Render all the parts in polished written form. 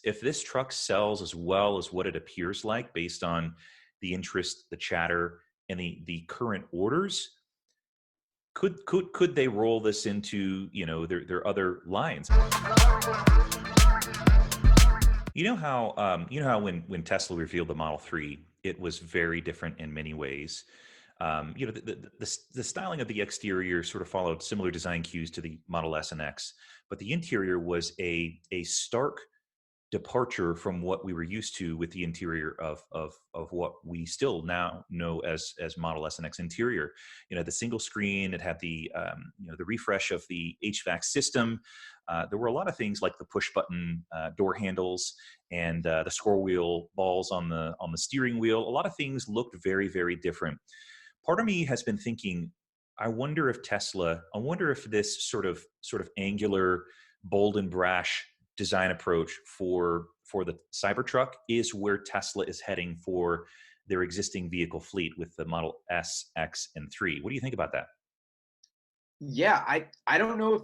if this truck sells as well as what it appears like based on the interest, the chatter, and the current orders, could they roll this into, their other lines? You know how when Tesla revealed the Model 3, it was very different in many ways. The styling of the exterior sort of followed similar design cues to the Model S and X, but the interior was a stark departure from what we were used to with the interior of what we still now know as Model S and X interior. The single screen, it had the refresh of the HVAC system. There were a lot of things like the push button door handles and the scroll wheel balls on the steering wheel. A lot of things looked very, very different. Part of me has been thinking, I wonder if this sort of angular, bold and brash design approach for the Cybertruck is where Tesla is heading for their existing vehicle fleet with the Model S, X, and 3. What do you think about that? Yeah, I don't know if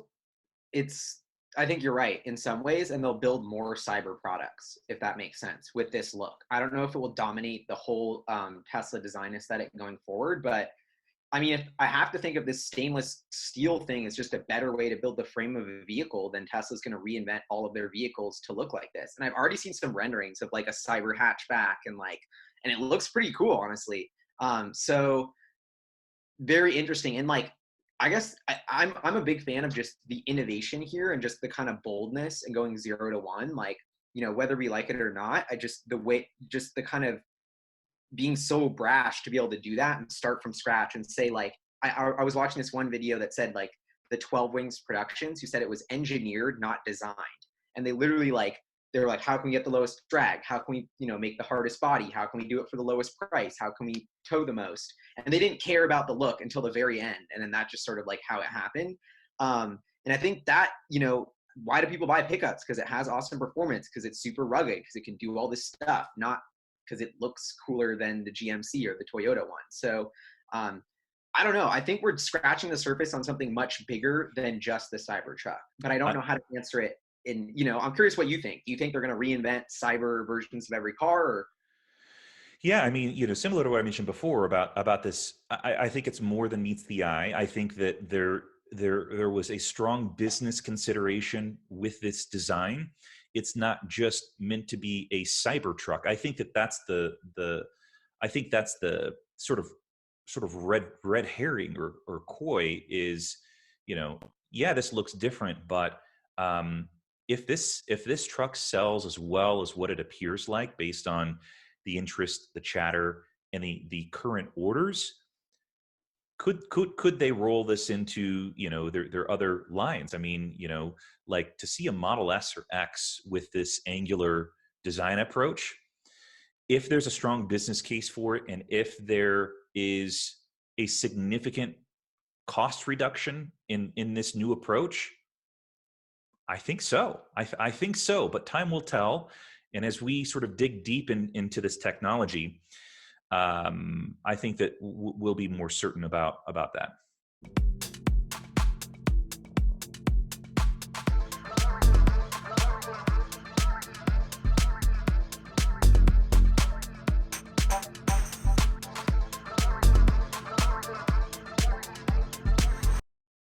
it's I think you're right in some ways, and they'll build more cyber products, if that makes sense, with this look. I don't know if it will dominate the whole Tesla design aesthetic going forward, but I mean, if I have to think of this stainless steel thing as just a better way to build the frame of a vehicle, then Tesla's going to reinvent all of their vehicles to look like this. And I've already seen some renderings of like a cyber hatchback and it looks pretty cool, honestly. So very interesting. And like, I guess I'm a big fan of just the innovation here and just the kind of boldness and going 0 to 1. Like, whether we like it or not, just the kind of being so brash to be able to do that and start from scratch and say like, I was watching this one video that said like the 12 Wings Productions, who said it was engineered, not designed. And they literally like, they're like, how can we get the lowest drag? How can we, make the hardest body? How can we do it for the lowest price? How can we tow the most? And they didn't care about the look until the very end. And then that just sort of like how it happened. And I think that, why do people buy pickups? Because it has awesome performance, because it's super rugged, because it can do all this stuff, not because it looks cooler than the GMC or the Toyota one. So I don't know. I think we're scratching the surface on something much bigger than just the Cybertruck, but I don't know how to answer it. And, I'm curious what you think. Do you think they're going to reinvent cyber versions of every car? Or? Yeah, I mean, similar to what I mentioned before about this, I think it's more than meets the eye. I think that there was a strong business consideration with this design. It's not just meant to be a Cybertruck. I think that's the sort of red herring or coy is, yeah, this looks different, but if this truck sells as well as what it appears like based on the interest, the chatter, and the current orders, could they roll this into their other lines? I mean, like to see a Model S or X with this angular design approach, if there's a strong business case for it, and if there is a significant cost reduction in this new approach, I think so. I think so, but time will tell. And as we sort of dig deep into this technology, I think that we'll be more certain about that.